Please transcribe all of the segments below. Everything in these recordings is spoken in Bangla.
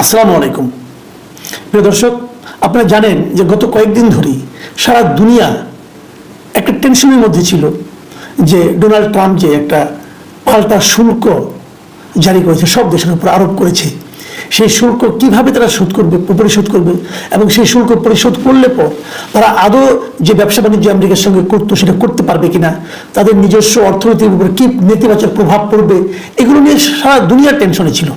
আসসালামু আলাইকুম। প্রিয় দর্শক, আপনারা জানেন যে গত কয়েকদিন ধরেই সারা দুনিয়া একটা টেনশনের মধ্যে ছিল যে ডোনাল্ড ট্রাম্প যে একটা পাল্টা শুল্ক জারি করেছে, সব দেশের উপর আরোপ করেছে। সেই শুল্ক কিভাবে তারা পরিশোধ করবে এবং সেই শুল্ক পরিশোধ করলে পর তারা আদৌ যে ব্যবসা বাণিজ্য আমেরিকার সঙ্গে করতো সেটা করতে পারবে কিনা, তাদের নিজস্ব অর্থনীতির উপর কি নেতিবাচক প্রভাব পড়বে, এগুলো নিয়ে সারা দুনিয়ার টেনশনে ছিল।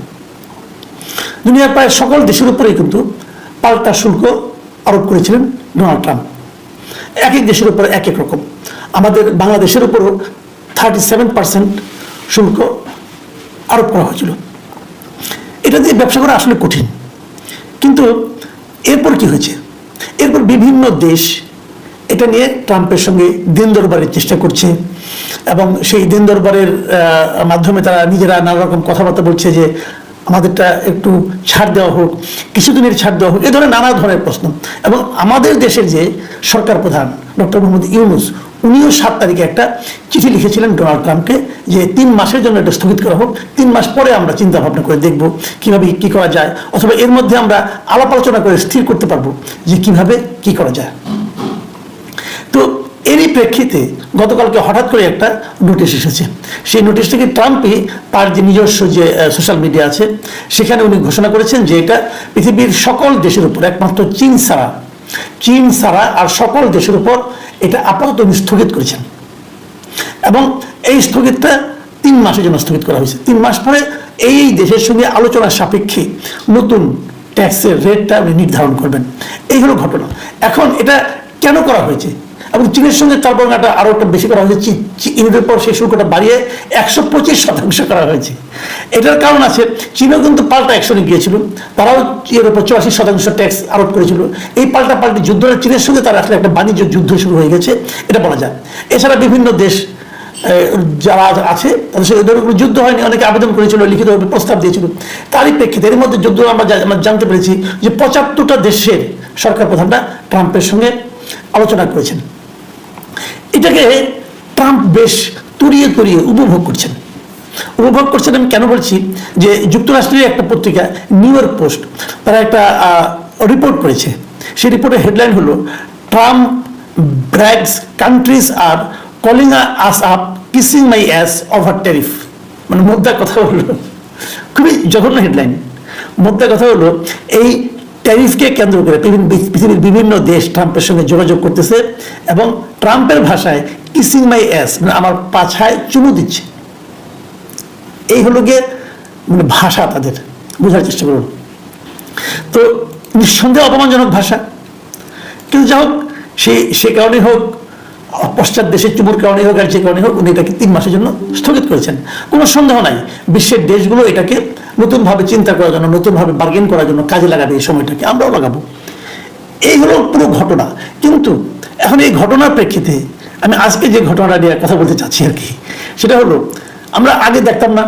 দুনিয়ার প্রায় সকল দেশের উপরেই কিন্তু পাল্টা শুল্ক আরোপ করেছিলেন ডোনাল্ড ট্রাম্প। এক এক দেশের উপর এক এক রকম। আমাদের বাংলাদেশের উপরও 37% শুল্ক আরোপ করা হয়েছিল। এটা দিয়ে ব্যবসা করা আসলে কঠিন, কিন্তু এরপর কি হয়েছে? এরপর বিভিন্ন দেশ এটা নিয়ে ট্রাম্পের সঙ্গে দিন দরবারের চেষ্টা করছে এবং সেই দিন দরবারের মাধ্যমে তারা নিজেরা নানা রকম কথাবার্তা বলছে যে আমাদেরটা একটু ছাড় দেওয়া হোক, কিছুদিনের ছাড় দেওয়া হোক, এ ধরনের নানা ধরনের প্রশ্ন। এবং আমাদের দেশের যে সরকার প্রধান ডক্টর মোহাম্মদ ইউনূস, উনিও 7 তারিখে একটা চিঠি লিখেছিলেন ডোনাল্ড ট্রাম্পকে যে 3 মাসের জন্য এটা স্থগিত করা হোক, 3 মাস পরে আমরা চিন্তা ভাবনা করে দেখব কিভাবে কি করা যায়, অথবা এর মধ্যে আমরা আলাপ আলোচনা করে স্থির করতে পারবো যে কিভাবে কি করা যায়। তো এরই প্রেক্ষিতে গতকালকে হঠাৎ করে একটা নোটিশ এসেছে। সেই নোটিশটাকে ট্রাম্পই তার যে নিজস্ব যে সোশ্যাল মিডিয়া আছে সেখানে উনি ঘোষণা করেছেন যে এটা পৃথিবীর সকল দেশের উপর, একমাত্র চীন ছাড়া আর সকল দেশের উপর এটা আপাতত উনি স্থগিত করেছেন। এবং এই স্থগিতটা 3 মাসের জন্য স্থগিত করা হয়েছে। 3 মাস পরে এই দেশের সঙ্গে আলোচনার সাপেক্ষে নতুন ট্যাক্সের রেটটা উনি নির্ধারণ করবেন। এই হলো ঘটনা। এখন এটা কেন করা হয়েছে? এবং চীনের সঙ্গে তার বর্ণাটা আরো একটা বেশি করা হয়েছে। চীনের পর সেই শুল্কটা বাড়িয়ে 125% করা হয়েছে। এটার কারণ আছে, চীনও কিন্তু পাল্টা অ্যাকশনে গিয়েছিল, তারাও এর উপর 84% ট্যাক্স আরোপ করেছিল। এই পাল্টি যুদ্ধটা চীনের সঙ্গে তার আসলে একটা বাণিজ্য যুদ্ধ শুরু হয়ে গেছে, এটা বলা যায়। এছাড়া বিভিন্ন দেশ যারা আছে তাদের সাথে যুদ্ধ হয়নি, অনেকে আবেদন করেছিল, লিখিতভাবে প্রস্তাব দিয়েছিল। তারই প্রেক্ষিতে এর মধ্যে যুদ্ধ আমরা জানতে পেরেছি যে 75টা দেশের সরকার প্রধানরা ট্রাম্পের সঙ্গে আলোচনা করেছেন। এটাকে ট্রাম্প বেশ তুড়িয়ে উপভোগ করছেন। আমি কেন বলছি যে যুক্তরাষ্ট্রের একটা পত্রিকা নিউ ইয়র্ক পোস্ট তারা একটা রিপোর্ট করেছে। সেই রিপোর্টের হেডলাইন হলো Trump brags countries are calling us up kissing my ass over tariff. মানে মোদ্দা কথা হলো, খুবই জঘন্য হেডলাইন। মোদ্দা কথা হলো এই ট্যারিফকে কেন্দ্র করে পৃথিবীর বিভিন্ন দেশ ট্রাম্পের সঙ্গে যোগাযোগ করতেছে এবং ট্রাম্পের ভাষায় কিসিং মাই অ্যাস মানে আমার পাছায় চুমু দিচ্ছে। এই হলো গিয়ে মানে ভাষা, তাদের বোঝার চেষ্টা করুন। তো নিঃসন্দেহে অপমানজনক ভাষা, কিন্তু যা হোক সে কারণে হোক, পশ্চাৎ দেশের চুমুর কারণে হোক আর যে কারণে হোক, উনি এটাকে 3 মাসের জন্য স্থগিত করেছেন। কোনো সন্দেহ নাই বিশ্বের দেশগুলো এটাকে নতুনভাবে চিন্তা করার জন্য, নতুনভাবে বার্গেন করার জন্য কাজে লাগাবে। এই সময়টাকে আমরাও লাগাবো। এই হলো পুরো ঘটনা। কিন্তু এখন এই ঘটনার প্রেক্ষিতে আমি আজকে যে ঘটনাটা নিয়ে কথা বলতে চাচ্ছি আর কি, সেটা হলো আমরা আগে দেখতাম না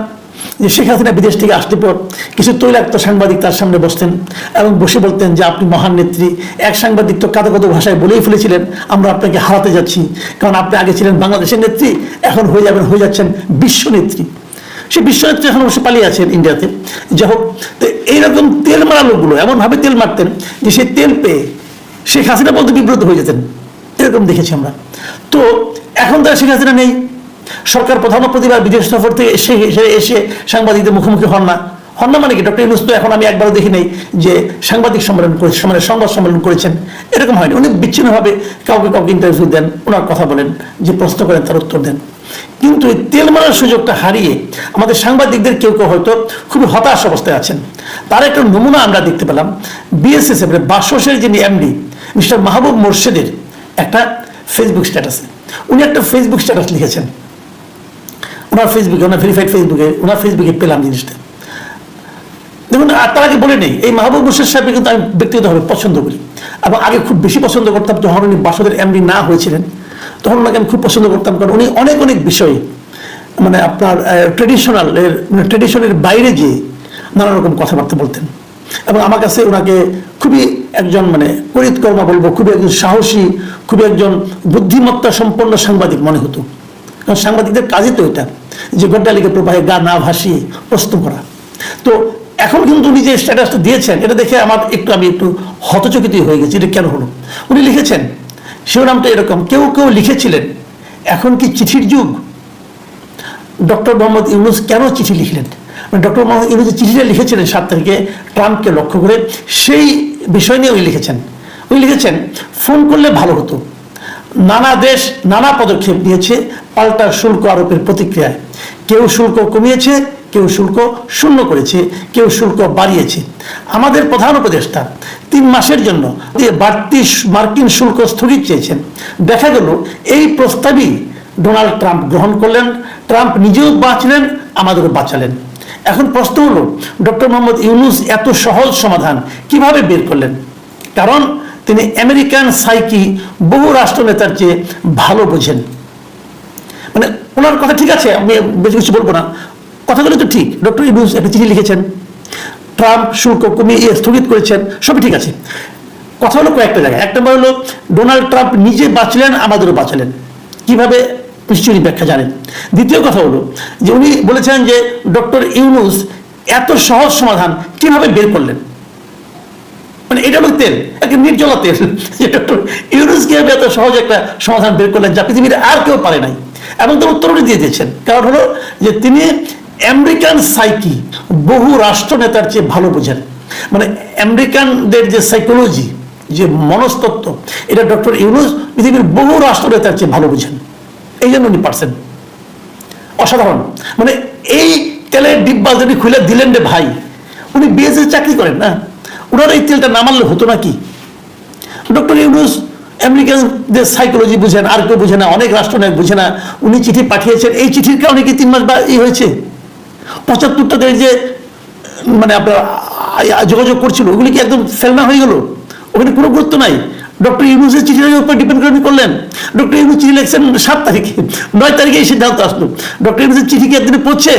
যে শেখ হাসিনা বিদেশ থেকে আসতে পর কিছু তৈলাক্ত সাংবাদিক তার সামনে বসতেন এবং বসে বলতেন যে আপনি মহান নেত্রী। এক সাংবাদিক তো কাদো ভাষায় বলেই ফেলেছিলেন আমরা আপনাকে হারাতে যাচ্ছি, কারণ আপনি আগে ছিলেন বাংলাদেশের নেত্রী, এখন হয়ে যাচ্ছেন বিশ্ব নেত্রী। সে বিশ্বনেত্রী এখন অবশ্যই পালিয়ে আছেন ইন্ডিয়াতে। যাই হোক, তো এইরকম তেল মারা লোকগুলো এমনভাবে তেল মারতেন যে সেই তেল পেয়ে শেখ হাসিনা বলতে বিব্রত হয়ে যেতেন। এরকম দেখেছি আমরা। তো এখন তারা শেখ হাসিনা নেই, সরকার প্রধান প্রতিবার বিদেশ সফর থেকে এসে সাংবাদিকদের মুখোমুখি হন না মানে কি? ডক্টর ইউনূস তো এখন আমি একবারও দেখি নাই যে সাংবাদিক সম্মেলন করেছেন, মানে সংবাদ সম্মেলন করেছেন, এরকম হয়নি। উনি বিচ্ছিন্নভাবে কাউকে ইন্টারভিউ দেন, ওনার কথা বলেন, যে প্রশ্ন করেন তার উত্তর দেন। কিন্তু এই তেল মারার সুযোগটা হারিয়ে আমাদের সাংবাদিকদের কেউ হয়তো খুবই হতাশ অবস্থায় আছেন। তার একটা নমুনা আমরা দেখতে পেলাম বিএসএসএফ বাসসের যিনি এমডি মিস্টার মাহবুব মোর্শেদের একটা ফেসবুক স্ট্যাটাসে। উনি একটা ফেসবুক স্ট্যাটাস লিখেছেন ওনার ফেসবুকে, ওনার ভেরিফাইড ফেসবুকে, ওনার ফেসবুকে পেলাম জিনিসটা। দেখুন, আর তার আগে বলে নেই, এই মাহবুব মোর্শেদ সাহেবকে কিন্তু আমি ব্যক্তিগতভাবে পছন্দ করি এবং আগে খুব বেশি পছন্দ করতাম। যখন উনি বাসদের এমডি না হয়েছিলেন তখন ওনাকে আমি খুব পছন্দ করতাম, কারণ উনি অনেক বিষয়ে মানে আপনার ট্রেডিশনের বাইরে গিয়ে নানা রকম কথাবার্তা বলতেন এবং আমার কাছে ওনাকে খুবই একজন মানে করিতকর্মা বলবো, খুবই একজন সাহসী, খুবই একজন বুদ্ধিমত্তা সম্পন্ন সাংবাদিক মনে হতো। কারণ সাংবাদিকদের কাজই তো এটা যে গড্ডালিকে প্রবাহে গা না ভাসিয়ে প্রশ্ন করা। তো এখন কিন্তু উনি যে স্ট্যাটাসটা দিয়েছেন এটা দেখে আমি একটু হতচকিত হয়ে গেছি, এটা কেন হলো। উনি লিখেছেন, শিরোনামটা এরকম, কেউ কেউ লিখেছিলেন এখন কি চিঠির যুগ। ডক্টর মোহাম্মদ ইউনূস কেন চিঠি লিখলেন? ডক্টর মোহাম্মদ ইউনূস যে চিঠিটা লিখেছিলেন 7 তারিখে ট্রাম্পকে লক্ষ্য করে, সেই বিষয় নিয়ে উনি লিখেছেন ফোন করলে ভালো হতো। নানা দেশ নানা পদক্ষেপ নিয়েছে পাল্টা শুল্ক আরোপের প্রতিক্রিয়ায়। কেউ শুল্ক কমিয়েছে, কেউ শুল্ক শূন্য করেছে, কেউ শুল্ক বাড়িয়েছে। আমাদের প্রধান উপদেষ্টা 3 মাসের জন্য বাড়তি মার্কিন শুল্ক স্থগিত চেয়েছেন। দেখা গেল এই প্রস্তাবই ডোনাল্ড ট্রাম্প গ্রহণ করলেন। ট্রাম্প নিজেও বাঁচলেন, আমাদেরও বাঁচালেন। এখন প্রশ্ন হলো, ডক্টর মোহাম্মদ ইউনূস এত সহজ সমাধান কিভাবে বের করলেন? কারণ তিনি আমেরিকান সাইকি বহু রাষ্ট্রনেতার চেয়ে ভালো বোঝেন। মানে ওনার কথা ঠিক আছে, আমি বেশি কিছু বলবো না, কথাগুলো তো ঠিক। ডক্টর ইউনূস একটা চিঠি লিখেছেন, ট্রাম্প শুল্ক কমিয়ে স্থগিত করেছেন, সবই ঠিক আছে। কথা হলো কয়েকটা জায়গায়। এক নম্বর হলো, ডোনাল্ড ট্রাম্প নিজে বাঁচলেন, আমাদেরও বাঁচালেন। কিভাবে? নিশ্চয়ই ব্যাখ্যা জানেন। দ্বিতীয় কথা হলো যে উনি বলেছেন যে ডক্টর ইউনূস এত সহজ সমাধান কিভাবে বের করলেন। মানে এটা হলো তেল, একটা নির্জলা তেল, যে ডক্টর ইউনূস কিভাবে এত সহজ একটা সমাধান বের করলেন যা পৃথিবীর আর কেউ পারে নাই। এবং তার উত্তরটি দিয়ে দিয়েছেন। কারণ হলো যে তিনি আমেরিকান সাইকি বহু রাষ্ট্রনেতার চেয়ে ভালো বোঝেন। মানে আমেরিকানদের যে সাইকোলজি, যে মনস্তত্ত্ব, এটা ডক্টর ইউনূস পৃথিবীর বহু রাষ্ট্রনেতার চেয়ে ভালো বোঝেন। এই জন্য উনি পারছেন। অসাধারণ। মানে এই তেলের ডিব্বা যদি খুলে দিলেন রে ভাই, উনি বিএসএ চাকরি করেন না, ওনার এই তেলটা না মারলে হতো নাকি? ডক্টর ইউনূস আমেরিকানদের সাইকোলজি বুঝেন, আর কেউ বুঝে না, অনেক রাষ্ট্রনায়ক বুঝে না। উনি চিঠি পাঠিয়েছেন, এই চিঠির কারণে কি 3 মাস বা হয়েছে? 75টা দেশ যে মানে আপনার যোগাযোগ করছিল, ওগুলি কি একদম ফেলনা হয়ে গেল? ওখানে কোনো গুরুত্ব নাই। ডক্টর ইউনূসের চিঠির উপর ডিপেন্ড করে করলেন। ডক্টর ইউনূস চিঠি লিখছেন 7 তারিখে, 9 তারিখে এই সিদ্ধান্ত আসলো। ডক্টর ইউনূসের চিঠি কি একদিনে পড়ছে?